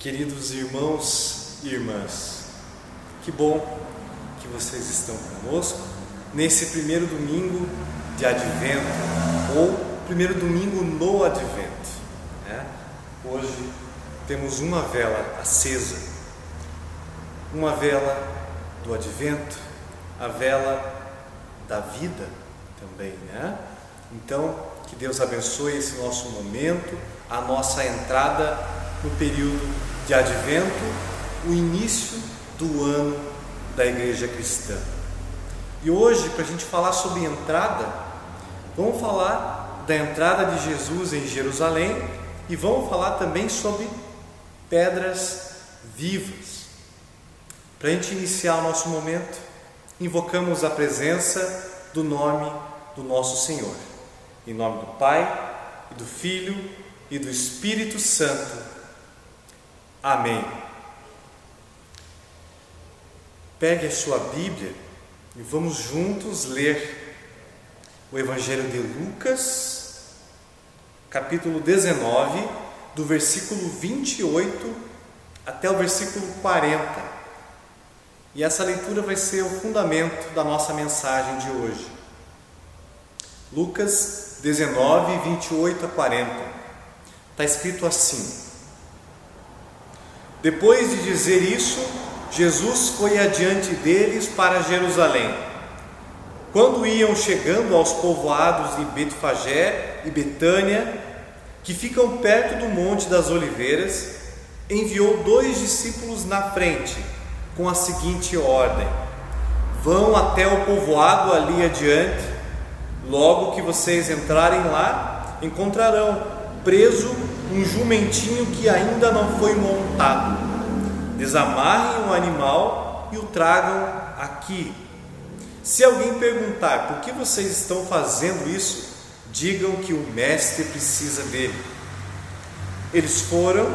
Queridos irmãos e irmãs, que bom que vocês estão conosco nesse primeiro domingo de Advento, ou primeiro domingo no Advento, né? Hoje temos uma vela acesa, uma vela do Advento, a vela da vida também, né? Então, que Deus abençoe esse nosso momento, a nossa entrada no período de Advento, o início do ano da Igreja Cristã. E hoje, para a gente falar sobre entrada, vamos falar da entrada de Jesus em Jerusalém e vamos falar também sobre pedras vivas. Para a gente iniciar o nosso momento, invocamos a presença do nome do nosso Senhor. Em nome do Pai, e do Filho e do Espírito Santo. Amém. Pegue a sua Bíblia e vamos juntos ler o Evangelho de Lucas, capítulo 19, do versículo 28 até o versículo 40. E essa leitura vai ser o fundamento da nossa mensagem de hoje. Lucas 19, 28 a 40. Está escrito assim: Depois de dizer isso, Jesus foi adiante deles para Jerusalém. Quando iam chegando aos povoados de Betfagé e Betânia, que ficam perto do Monte das Oliveiras, enviou 2 discípulos na frente, com a seguinte ordem: Vão até o povoado ali adiante. Logo que vocês entrarem lá, encontrarão preso um jumentinho que ainda não foi montado. Desamarrem o animal e o tragam aqui. Se alguém perguntar por que vocês estão fazendo isso, digam que o mestre precisa dele. Eles foram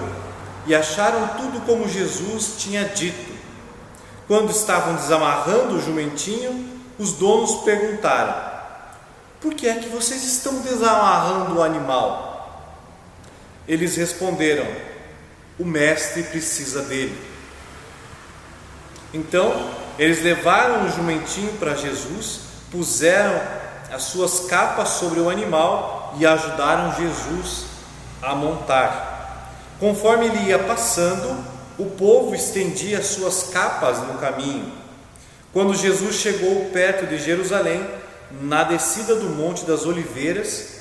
e acharam tudo como Jesus tinha dito. Quando estavam desamarrando o jumentinho, os donos perguntaram: Por que é que vocês estão desamarrando o animal? Eles responderam: O mestre precisa dele. Então, eles levaram o jumentinho para Jesus, puseram as suas capas sobre o animal e ajudaram Jesus a montar. Conforme ele ia passando, o povo estendia as suas capas no caminho. Quando Jesus chegou perto de Jerusalém, na descida do Monte das Oliveiras,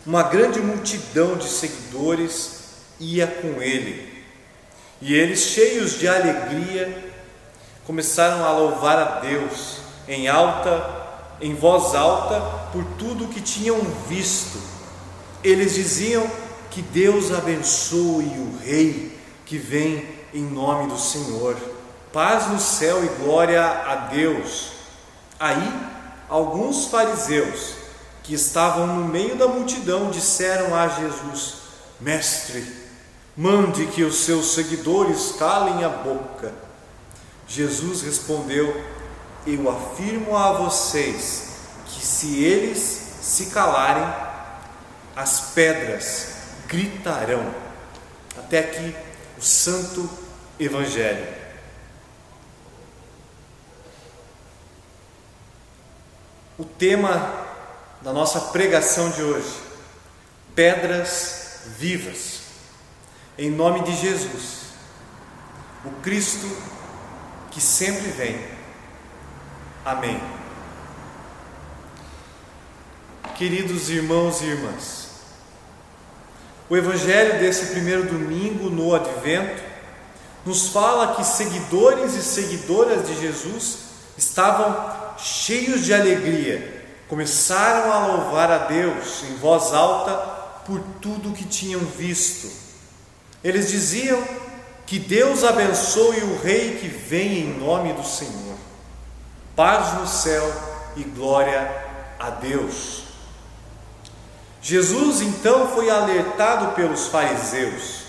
uma grande multidão de seguidores ia com ele. E eles, cheios de alegria, começaram a louvar a Deus em voz alta por tudo que tinham visto. Eles diziam: Que Deus abençoe o Rei que vem em nome do Senhor. Paz no céu e glória a Deus. Aí, alguns fariseus que estavam no meio da multidão disseram a Jesus: Mestre, mande que os seus seguidores calem a boca. Jesus respondeu: Eu afirmo a vocês que se eles se calarem, as pedras gritarão. Até aqui o Santo Evangelho. O tema da nossa pregação de hoje: pedras vivas. Em nome de Jesus, o Cristo que sempre vem. Amém. Queridos irmãos e irmãs, o Evangelho desse primeiro domingo no Advento nos fala que seguidores e seguidoras de Jesus estavam cheios de alegria, começaram a louvar a Deus em voz alta por tudo que tinham visto. Eles diziam: Que Deus abençoe o Rei que vem em nome do Senhor. Paz no céu e glória a Deus. Jesus então foi alertado pelos fariseus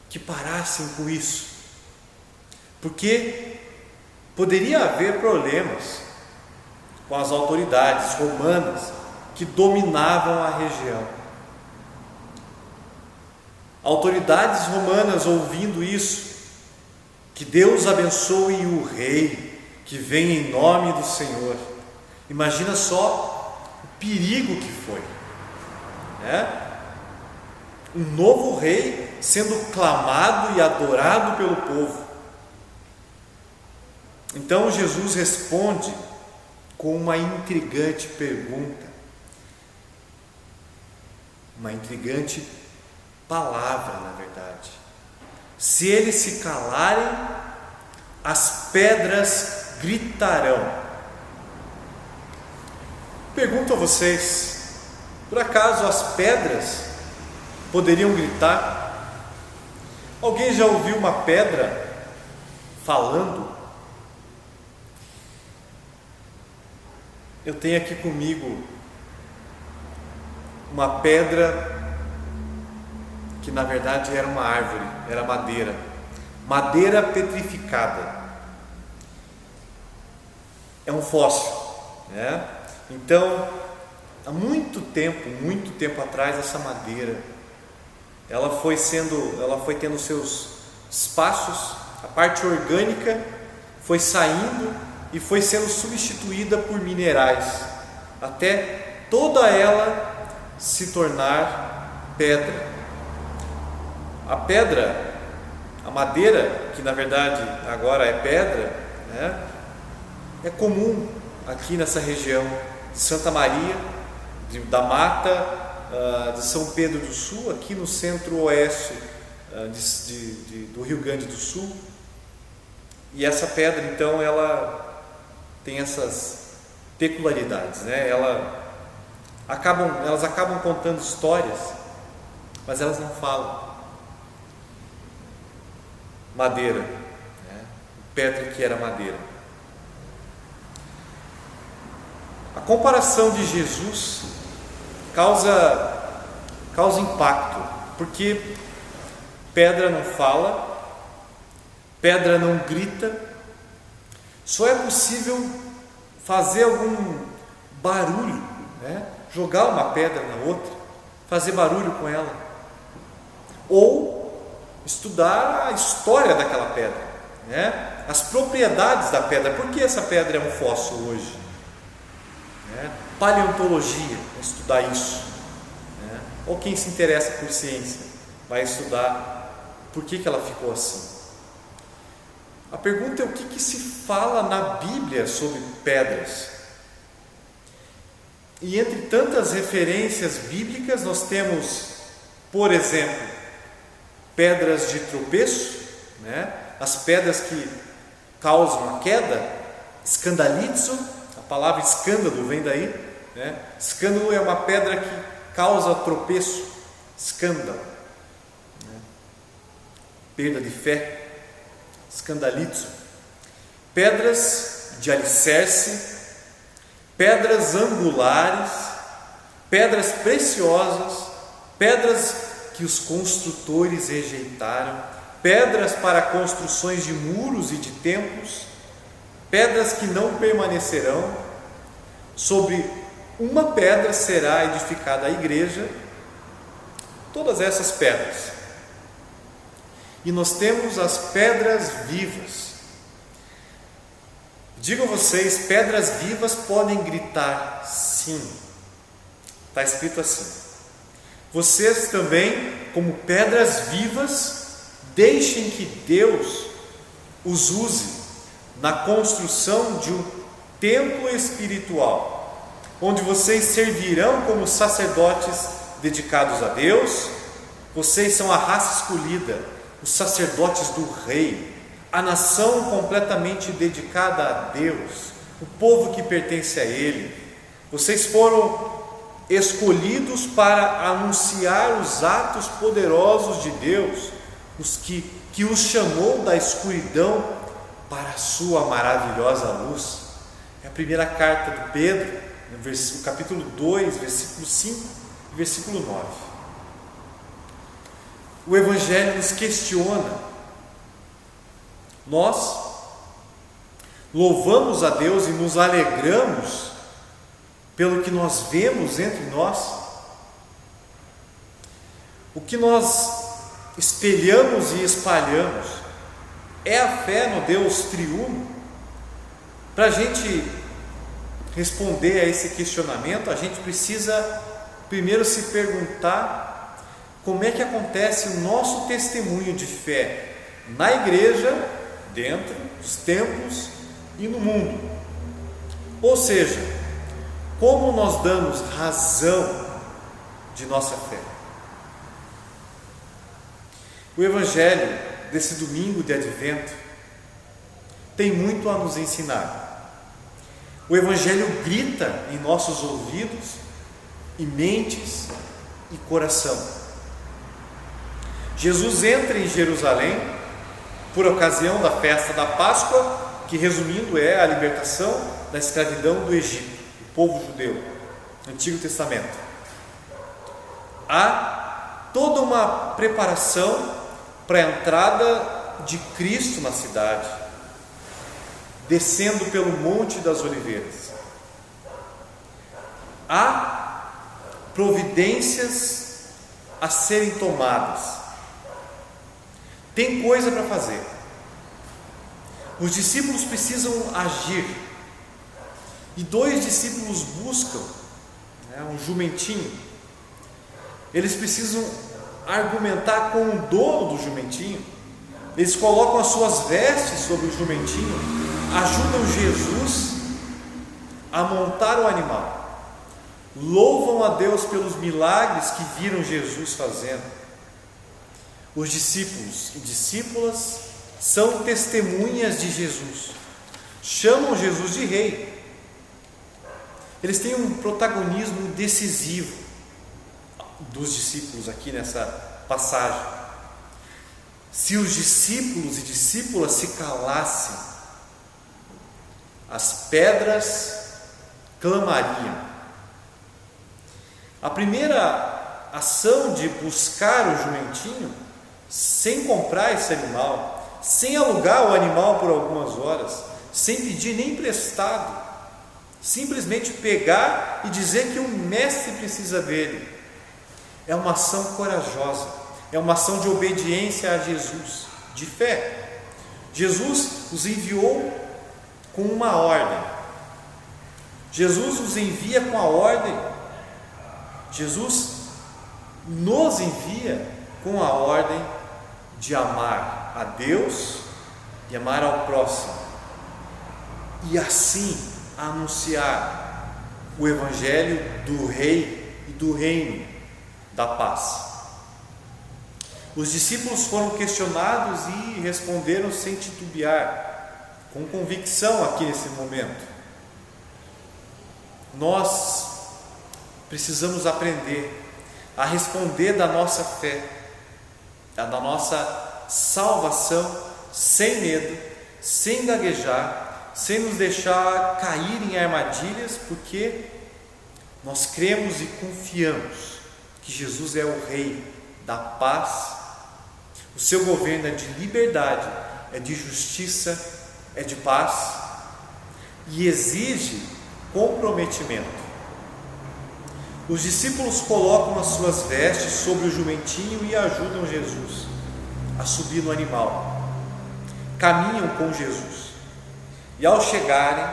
que parassem com isso, porque poderia haver problemas com as autoridades romanas que dominavam a região. Autoridades romanas ouvindo isso, que Deus abençoe o rei que vem em nome do Senhor. Imagina só o perigo que foi, né? Um novo rei sendo clamado e adorado pelo povo. Então Jesus responde com uma intrigante pergunta, uma intrigante palavra, na verdade. Se eles se calarem, as pedras gritarão. Pergunto a vocês, por acaso as pedras poderiam gritar? Alguém já ouviu uma pedra falando? Eu tenho aqui comigo uma pedra que na verdade era uma árvore, era madeira petrificada. É um fóssil, né? Então, há muito tempo atrás, essa madeira, ela foi tendo seus espaços, a parte orgânica foi saindo e foi sendo substituída por minerais, até toda ela se tornar pedra. A pedra, a madeira, que na verdade agora é pedra, né, é comum aqui nessa região de Santa Maria, da Mata, de São Pedro do Sul, aqui no centro-oeste do Rio Grande do Sul. E essa pedra, então, ela tem essas peculiaridades, né? Elas acabam contando histórias, mas elas não falam. Madeira, né? Pedra que era madeira. A comparação de Jesus causa impacto, porque pedra não fala, pedra não grita. Só é possível fazer algum barulho, né? Jogar uma pedra na outra, fazer barulho com ela, ou estudar a história daquela pedra, né? As propriedades da pedra. Por que essa pedra é um fóssil hoje? Né? Paleontologia, estudar isso, né? Ou quem se interessa por ciência vai estudar por que ela ficou assim. A pergunta é o que se fala na Bíblia sobre pedras. E entre tantas referências bíblicas nós temos, por exemplo, pedras de tropeço, né? As pedras que causam a queda, escandalizo, a palavra escândalo vem daí, né? Escândalo é uma pedra que causa tropeço, escândalo, né? Perda de fé, escandalizo. Pedras de alicerce, pedras angulares, pedras preciosas, pedras que os construtores rejeitaram, pedras para construções de muros e de templos, pedras que não permanecerão. Sobre uma pedra será edificada a igreja. Todas essas pedras. E nós temos as pedras vivas. Digo a vocês, pedras vivas podem gritar sim. Está escrito assim: vocês também, como pedras vivas, deixem que Deus os use na construção de um templo espiritual, onde vocês servirão como sacerdotes dedicados a Deus. Vocês são a raça escolhida, os sacerdotes do Rei, a nação completamente dedicada a Deus, o povo que pertence a Ele. Vocês foram escolhidos para anunciar os atos poderosos de Deus, que os chamou da escuridão para a sua maravilhosa luz. É a primeira carta de Pedro, no capítulo 2, versículo 5 e versículo 9. O Evangelho nos questiona. Nós louvamos a Deus e nos alegramos pelo que nós vemos entre nós. O que nós espelhamos e espalhamos é a fé no Deus triuno? Para a gente responder a esse questionamento, a gente precisa primeiro se perguntar como é que acontece o nosso testemunho de fé na igreja, dentro dos templos e no mundo. Ou seja, como nós damos razão de nossa fé. O Evangelho desse domingo de Advento tem muito a nos ensinar. O Evangelho grita em nossos ouvidos e mentes e coração. Jesus entra em Jerusalém por ocasião da festa da Páscoa, que resumindo é a libertação da escravidão do Egito, do povo judeu, Antigo Testamento. Há toda uma preparação para a entrada de Cristo na cidade, descendo pelo Monte das Oliveiras. Há providências a serem tomadas. Tem coisa para fazer. Os discípulos precisam agir. E 2 discípulos buscam um jumentinho. Eles precisam argumentar com o dono do jumentinho. Eles colocam as suas vestes sobre o jumentinho, ajudam Jesus a montar o animal, louvam a Deus pelos milagres que viram Jesus fazendo. Os discípulos e discípulas são testemunhas de Jesus, chamam Jesus de rei. Eles têm um protagonismo decisivo dos discípulos aqui nessa passagem. Se os discípulos e discípulas se calassem, as pedras clamariam. A primeira ação de buscar o jumentinho, sem comprar esse animal, sem alugar o animal por algumas horas, sem pedir nem emprestado, simplesmente pegar e dizer que o mestre precisa dele, é uma ação corajosa, é uma ação de obediência a Jesus, de fé. Jesus os enviou com uma ordem. Jesus os envia com a ordem. Jesus nos envia com a ordem de amar a Deus e amar ao próximo, e assim anunciar o Evangelho do Rei e do Reino da paz. Os discípulos foram questionados e responderam sem titubear, com convicção aqui nesse momento. Nós precisamos aprender a responder da nossa fé, da nossa salvação, sem medo, sem gaguejar, sem nos deixar cair em armadilhas, porque nós cremos e confiamos que Jesus é o Rei da paz. O seu governo é de liberdade, é de justiça, é de paz e exige comprometimento. Os discípulos colocam as suas vestes sobre o jumentinho e ajudam Jesus a subir no animal. Caminham com Jesus e ao chegarem,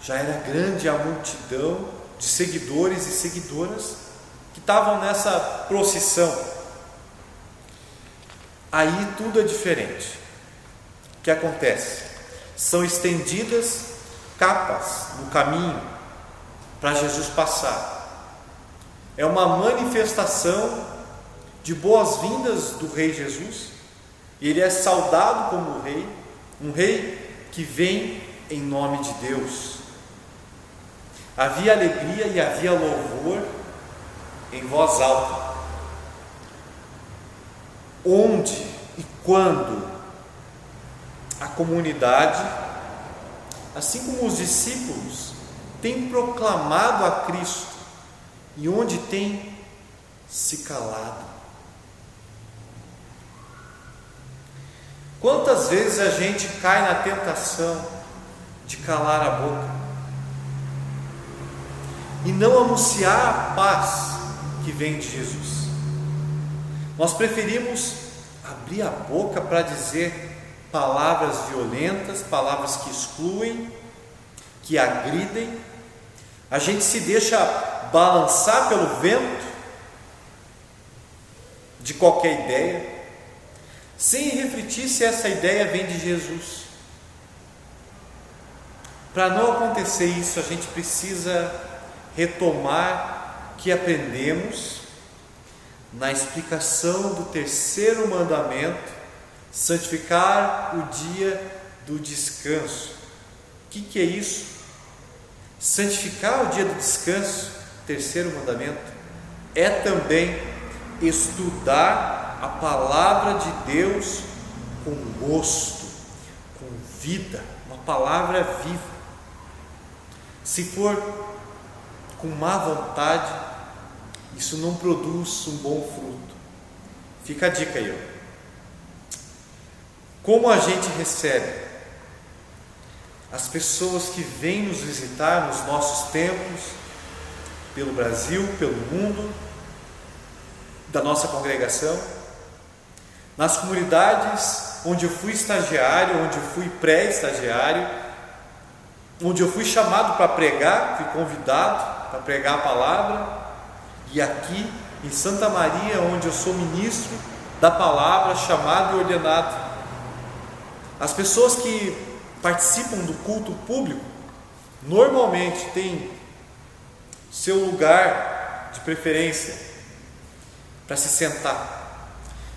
já era grande a multidão de seguidores e seguidoras que estavam nessa procissão. Aí tudo é diferente. O que acontece? São estendidas capas no caminho para Jesus passar. É uma manifestação de boas-vindas do Rei Jesus. Ele é saudado como rei, um rei que vem em nome de Deus. Havia alegria e havia louvor em voz alta. Onde e quando a comunidade, assim como os discípulos, tem proclamado a Cristo e onde tem se calado. Quantas vezes a gente cai na tentação de calar a boca e não anunciar a paz que vem de Jesus? Nós preferimos abrir a boca para dizer palavras violentas, palavras que excluem, que agridem. A gente se deixa balançar pelo vento de qualquer ideia, sem refletir se essa ideia vem de Jesus. Para não acontecer isso, a gente precisa retomar o que aprendemos na explicação do terceiro mandamento, santificar o dia do descanso. O que é isso? Santificar o dia do descanso, terceiro mandamento, é também estudar a palavra de Deus com gosto, com vida, uma palavra viva. Se for com má vontade, isso não produz um bom fruto. Fica a dica aí, ó. Como a gente recebe as pessoas que vêm nos visitar nos nossos templos, pelo Brasil, pelo mundo, da nossa congregação, nas comunidades onde eu fui estagiário, onde eu fui pré-estagiário, onde eu fui chamado para pregar, fui convidado para pregar a palavra, e aqui em Santa Maria, onde eu sou ministro da palavra, chamado e ordenado. As pessoas que participam do culto público normalmente têm seu lugar de preferência para se sentar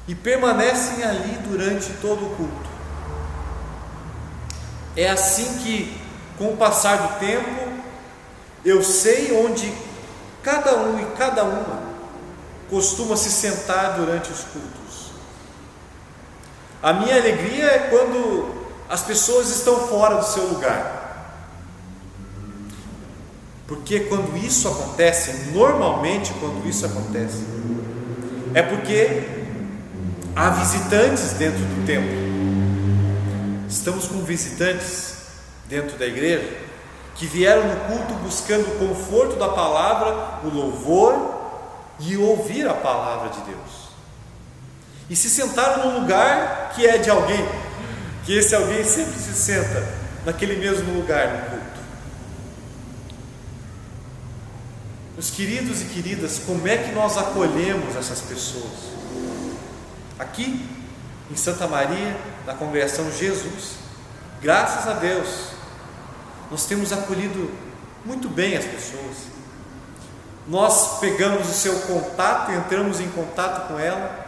e permanecem ali durante todo o culto. É assim que, com o passar do tempo, eu sei onde cada um e cada uma costuma se sentar durante os cultos. A minha alegria é quando as pessoas estão fora do seu lugar, porque quando isso acontece, normalmente quando isso acontece, é porque há visitantes dentro do templo. Estamos com visitantes dentro da igreja que vieram no culto buscando o conforto da palavra, o louvor e ouvir a palavra de Deus, e se sentaram no lugar que é de alguém, que esse alguém sempre se senta naquele mesmo lugar no culto. Meus queridos e queridas, como é que nós acolhemos essas pessoas? Aqui em Santa Maria, na congregação Jesus, graças a Deus, nós temos acolhido muito bem as pessoas. Nós pegamos o seu contato, entramos em contato com ela,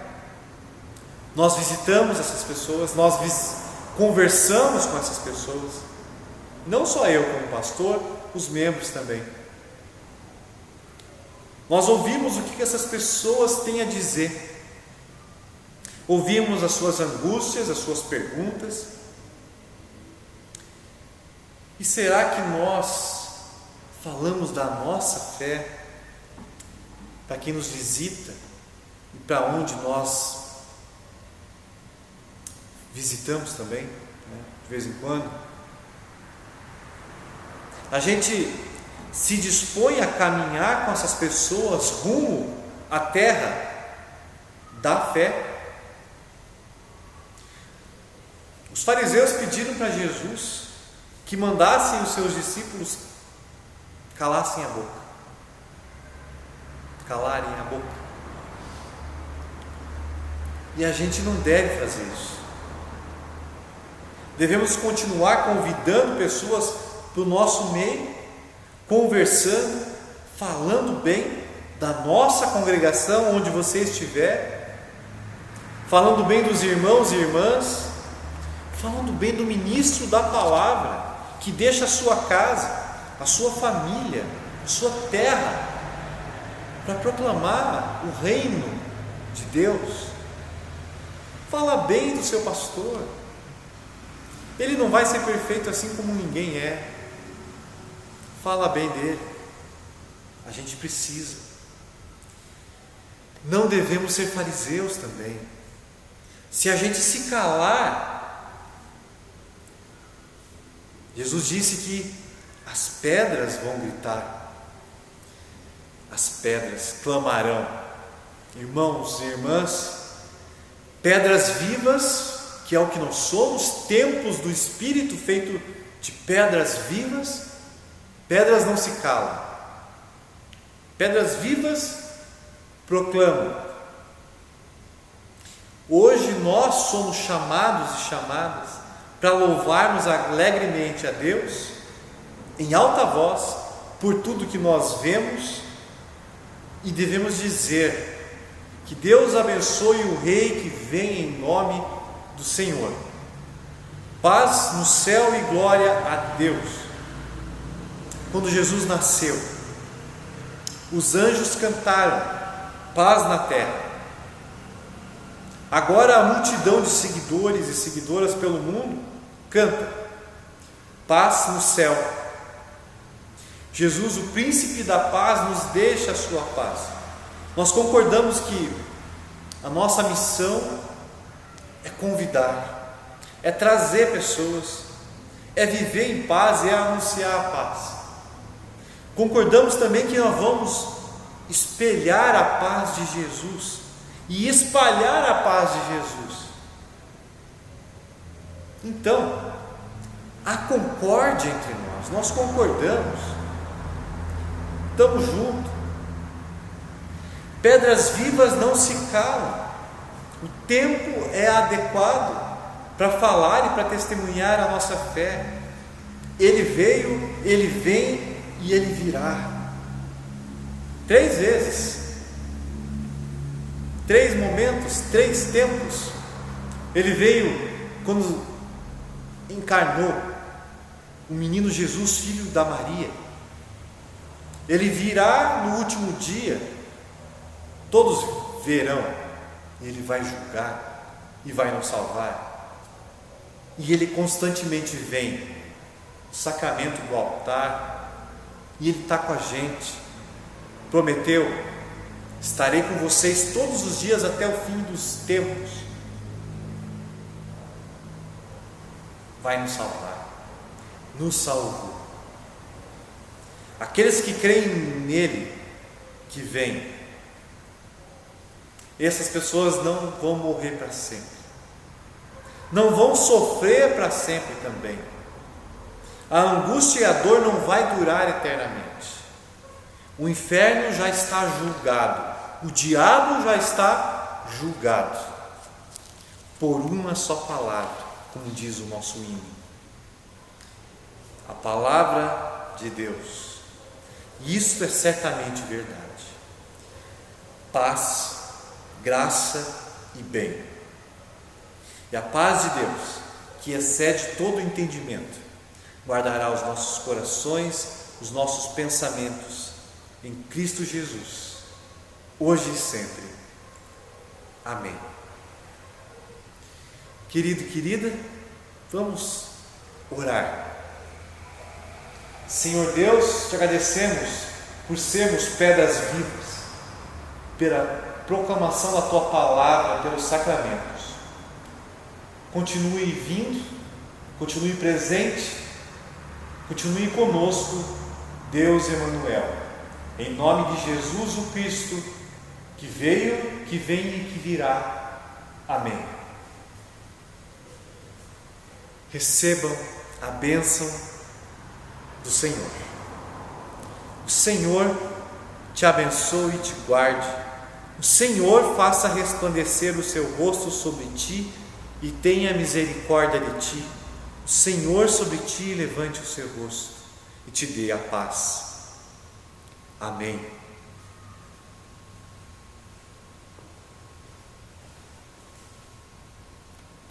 nós visitamos essas pessoas, nós conversamos com essas pessoas. Não só eu como pastor, os membros também. Nós ouvimos o que essas pessoas têm a dizer. Ouvimos as suas angústias, as suas perguntas. E será que nós falamos da nossa fé para quem nos visita e para onde nós visitamos também, né, de vez em quando? A gente se dispõe a caminhar com essas pessoas rumo à terra da fé. Os fariseus pediram para Jesus que mandassem os seus discípulos calassem a boca, calarem a boca. E a gente não deve fazer isso. Devemos continuar convidando pessoas para o nosso meio, conversando, falando bem da nossa congregação, onde você estiver, falando bem dos irmãos e irmãs, falando bem do ministro da palavra, que deixa a sua casa, a sua família, a sua terra, para proclamar o reino de Deus. Fala bem do seu pastor. Ele não vai ser perfeito assim como ninguém é. Fala bem dele. A gente precisa. Não devemos ser fariseus também. Se a gente se calar, Jesus disse que as pedras vão gritar, as pedras clamarão. Irmãos e irmãs, pedras vivas, que é o que nós somos, templos do Espírito feito de pedras vivas. Pedras não se calam. Pedras vivas proclamam. Hoje nós somos chamados e chamadas para louvarmos alegremente a Deus, em alta voz, por tudo que nós vemos, e devemos dizer que Deus abençoe o Rei que vem em nome do Senhor. Paz no céu e glória a Deus. Quando Jesus nasceu, os anjos cantaram paz na terra. Agora a multidão de seguidores e seguidoras pelo mundo canta paz no céu. Jesus, o príncipe da paz, nos deixa a sua paz. Nós concordamos que a nossa missão é convidar, é trazer pessoas, é viver em paz e é anunciar a paz. Concordamos também que nós vamos espelhar a paz de Jesus e espalhar a paz de Jesus. Então, há concórdia entre nós concordamos, estamos juntos. Pedras vivas não se calam. O tempo é adequado para falar e para testemunhar a nossa fé. Ele veio, Ele vem e Ele virá. 3 vezes, 3 momentos, 3 tempos. Ele veio quando encarnou o menino Jesus, filho da Maria. Ele virá no último dia. Todos verão. Ele vai julgar e vai nos salvar. E Ele constantemente vem no sacramento do altar, e Ele está com a gente. Prometeu: estarei com vocês todos os dias até o fim dos tempos. Vai nos salvar. Nos salvou. Aqueles que creem nele, que vem, essas pessoas não vão morrer para sempre, não vão sofrer para sempre também. A angústia e a dor não vai durar eternamente. O inferno já está julgado, o diabo já está julgado, por uma só palavra, como diz o nosso hino, a palavra de Deus. Isso é certamente verdade. Paz, graça e bem. E a paz de Deus, que excede todo o entendimento, guardará os nossos corações, os nossos pensamentos em Cristo Jesus, hoje e sempre. Amém. Querido e querida, vamos orar. Senhor Deus, te agradecemos por sermos pedras vivas, pela proclamação da Tua palavra, pelos sacramentos. Continue vindo, continue presente, continue conosco, Deus Emanuel, em nome de Jesus o Cristo, que veio, que vem e que virá. Amém. Recebam a bênção do Senhor. O Senhor te abençoe e te guarde. O Senhor faça resplandecer o seu rosto sobre ti e tenha misericórdia de ti. O Senhor sobre ti levante o seu rosto e te dê a paz. Amém.